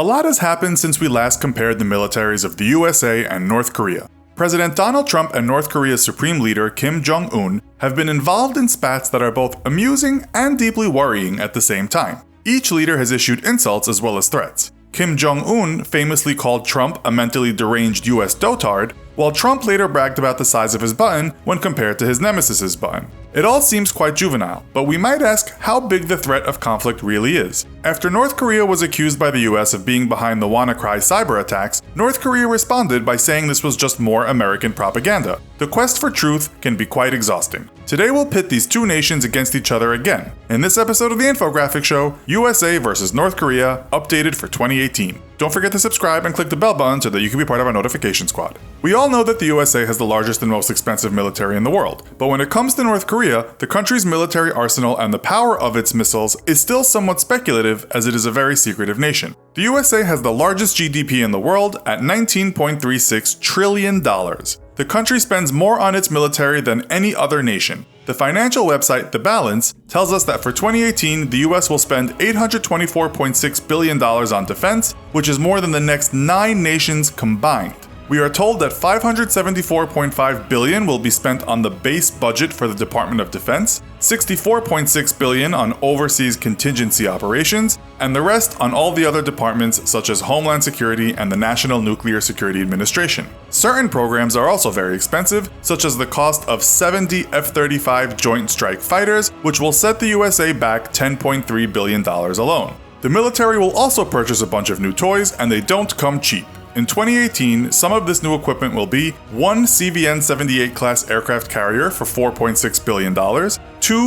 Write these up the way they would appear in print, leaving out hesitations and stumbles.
A lot has happened since we last compared the militaries of the USA and North Korea. President Donald Trump and North Korea's Supreme Leader Kim Jong-un have been involved in spats that are both amusing and deeply worrying at the same time. Each leader has issued insults as well as threats. Kim Jong-un famously called Trump a mentally deranged US dotard, while Trump later bragged about the size of his button when compared to his nemesis's button. It all seems quite juvenile, but we might ask how big the threat of conflict really is. After North Korea was accused by the US of being behind the WannaCry cyber attacks, North Korea responded by saying this was just more American propaganda. The quest for truth can be quite exhausting. Today we'll pit these two nations against each other again. In this episode of the Infographic Show, USA versus North Korea, updated for 2018. Don't forget to subscribe and click the bell button so that you can be part of our notification squad. We all know that the USA has the largest and most expensive military in the world, but when it comes to North Korea, the country's military arsenal and the power of its missiles is still somewhat speculative as it is a very secretive nation. The USA has the largest GDP in the world at $19.36 trillion. The country spends more on its military than any other nation. The financial website The Balance tells us that for 2018, the US will spend $824.6 billion on defense, which is more than the next 9 nations combined. We are told that $574.5 billion will be spent on the base budget for the Department of Defense, $64.6 billion on overseas contingency operations, and the rest on all the other departments such as Homeland Security and the National Nuclear Security Administration. Certain programs are also very expensive, such as the cost of 70 F-35 Joint Strike Fighters, which will set the USA back $10.3 billion alone. The military will also purchase a bunch of new toys, and they don't come cheap. In 2018, some of this new equipment will be one CVN-78 class aircraft carrier for $4.6 billion, 2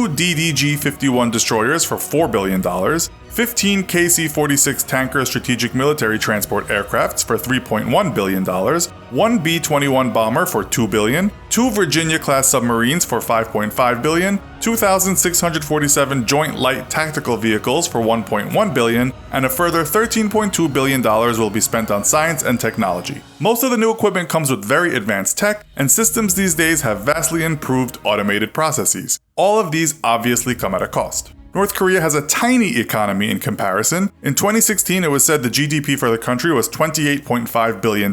DDG-51 destroyers for $4 billion, 15 KC-46 tanker strategic military transport aircrafts for $3.1 billion, one B-21 bomber for $2 billion, 2 Virginia-class submarines for $5.5 billion, 2,647 joint light tactical vehicles for $1.1 billion, and a further $13.2 billion will be spent on science and technology. Most of the new equipment comes with very advanced tech, and systems these days have vastly improved automated processes. All of these obviously come at a cost. North Korea has a tiny economy in comparison. In 2016, it was said the GDP for the country was $28.5 billion,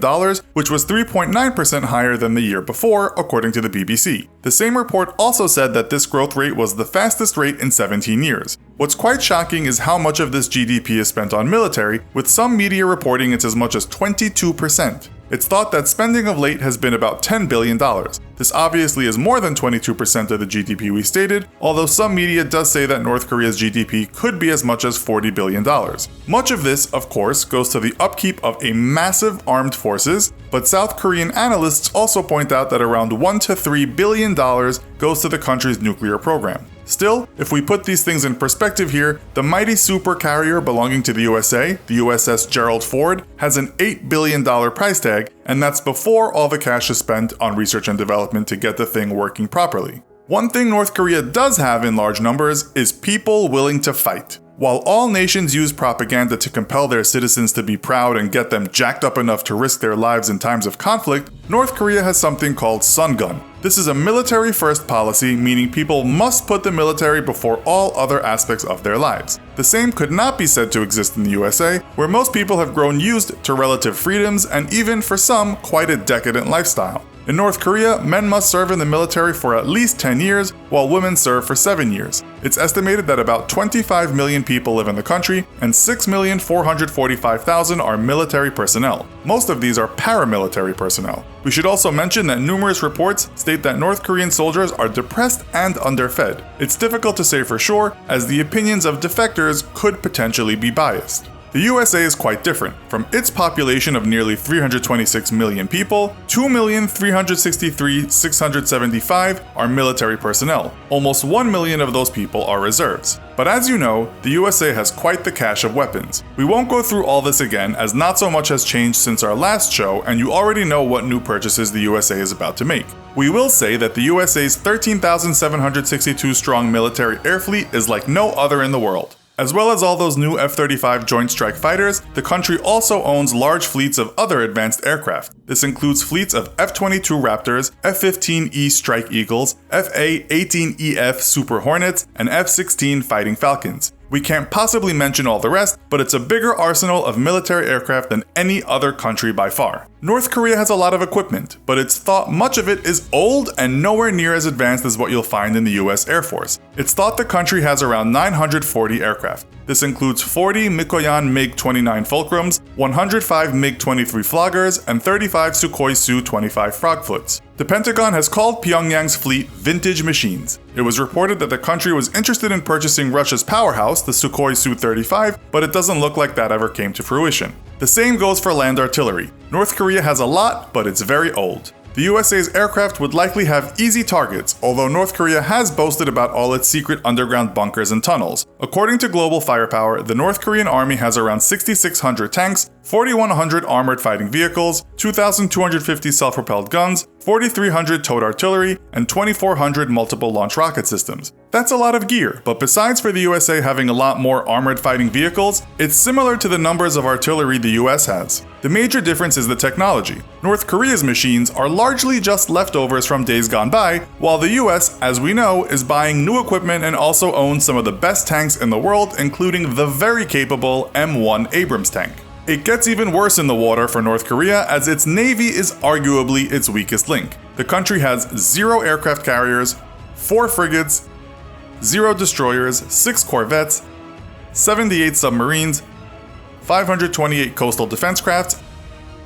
which was 3.9% higher than the year before, according to the BBC. The same report also said that this growth rate was the fastest rate in 17 years. What's quite shocking is how much of this GDP is spent on military, with some media reporting it's as much as 22%. It's thought that spending of late has been about $10 billion. This obviously is more than 22% of the GDP we stated, although some media does say that North Korea's GDP could be as much as $40 billion. Much of this, of course, goes to the upkeep of a massive armed forces, but South Korean analysts also point out that around $1 to $3 billion goes to the country's nuclear program. Still, if we put these things in perspective here, the mighty supercarrier belonging to the USA, the USS Gerald Ford, has an $8 billion price tag, and that's before all the cash is spent on research and development to get the thing working properly. One thing North Korea does have in large numbers is people willing to fight. While all nations use propaganda to compel their citizens to be proud and get them jacked up enough to risk their lives in times of conflict, North Korea has something called Sungun. This is a military-first policy, meaning people must put the military before all other aspects of their lives. The same could not be said to exist in the USA, where most people have grown used to relative freedoms and even, for some, quite a decadent lifestyle. In North Korea, men must serve in the military for at least 10 years, while women serve for 7 years. It's estimated that about 25 million people live in the country, and 6,445,000 are military personnel. Most of these are paramilitary personnel. We should also mention that numerous reports state that North Korean soldiers are depressed and underfed. It's difficult to say for sure, as the opinions of defectors could potentially be biased. The USA is quite different. From its population of nearly 326 million people, 2,363,675 are military personnel. Almost 1 million of those people are reserves. But as you know, the USA has quite the cache of weapons. We won't go through all this again, as not so much has changed since our last show, and you already know what new purchases the USA is about to make. We will say that the USA's 13,762 strong military air fleet is like no other in the world. As well as all those new F-35 Joint Strike Fighters, the country also owns large fleets of other advanced aircraft. This includes fleets of F-22 Raptors, F-15E Strike Eagles, F/A-18EF Super Hornets, and F-16 Fighting Falcons. We can't possibly mention all the rest, but it's a bigger arsenal of military aircraft than any other country by far. North Korea has a lot of equipment, but it's thought much of it is old and nowhere near as advanced as what you'll find in the US Air Force. It's thought the country has around 940 aircraft. This includes 40 Mikoyan MiG-29 Fulcrums, 105 MiG-23 Floggers, and 35 Sukhoi Su-25 Frogfoots. The Pentagon has called Pyongyang's fleet vintage machines. It was reported that the country was interested in purchasing Russia's powerhouse, the Sukhoi Su-35, but it doesn't look like that ever came to fruition. The same goes for land artillery. North Korea has a lot, but it's very old. The USA's aircraft would likely have easy targets, although North Korea has boasted about all its secret underground bunkers and tunnels. According to Global Firepower, the North Korean army has around 6,600 tanks, 4,100 armored fighting vehicles, 2,250 self-propelled guns, 4,300 towed artillery, and 2,400 multiple launch rocket systems. That's a lot of gear, but besides for the USA having a lot more armored fighting vehicles, it's similar to the numbers of artillery the US has. The major difference is the technology. North Korea's machines are largely just leftovers from days gone by, while the US, as we know, is buying new equipment and also owns some of the best tanks in the world, including the very capable M1 Abrams tank. It gets even worse in the water for North Korea, as its navy is arguably its weakest link. The country has 0 aircraft carriers, 4 frigates, 0 destroyers, 6 corvettes, 78 submarines, 528 coastal defense crafts,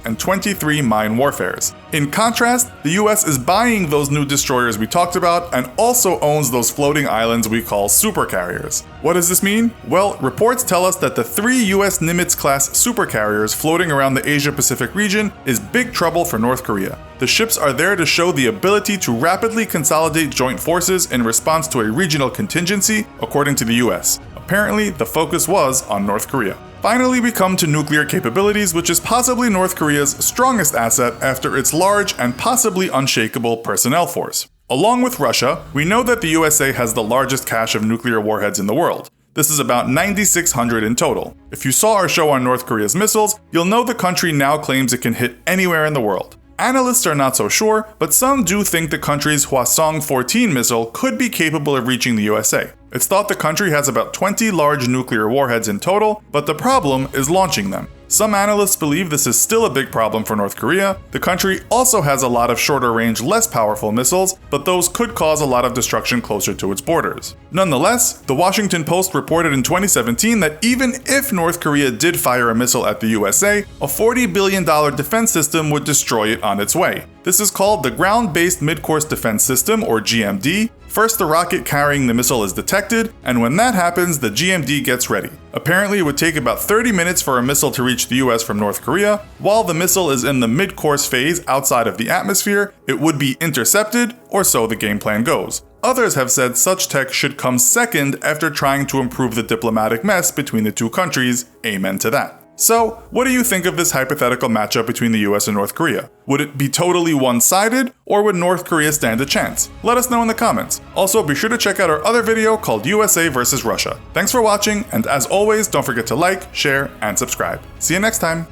and 23 mine warfares. In contrast, the US is buying those new destroyers we talked about and also owns those floating islands we call supercarriers. What does this mean? Well, reports tell us that the 3 US Nimitz-class supercarriers floating around the Asia-Pacific region is big trouble for North Korea. The ships are there to show the ability to rapidly consolidate joint forces in response to a regional contingency, according to the US. Apparently, the focus was on North Korea. Finally, we come to nuclear capabilities, which is possibly North Korea's strongest asset after its large and possibly unshakable personnel force. Along with Russia, we know that the USA has the largest cache of nuclear warheads in the world. This is about 9,600 in total. If you saw our show on North Korea's missiles, you'll know the country now claims it can hit anywhere in the world. Analysts are not so sure, but some do think the country's Hwasong-14 missile could be capable of reaching the USA. It's thought the country has about 20 large nuclear warheads in total, but the problem is launching them. Some analysts believe this is still a big problem for North Korea. The country also has a lot of shorter range, less powerful missiles, but those could cause a lot of destruction closer to its borders. Nonetheless, the Washington Post reported in 2017 that even if North Korea did fire a missile at the USA, a $40 billion defense system would destroy it on its way. This is called the Ground-Based Midcourse Defense System, or GMD. First, the rocket carrying the missile is detected, and when that happens, the GMD gets ready. Apparently, it would take about 30 minutes for a missile to reach the US from North Korea. While the missile is in the mid-course phase outside of the atmosphere, it would be intercepted, or so the game plan goes. Others have said such tech should come second after trying to improve the diplomatic mess between the two countries. Amen to that. So, what do you think of this hypothetical matchup between the US and North Korea? Would it be totally one-sided, or would North Korea stand a chance? Let us know in the comments. Also, be sure to check out our other video called USA vs. Russia. Thanks for watching, and as always, don't forget to like, share, and subscribe. See you next time!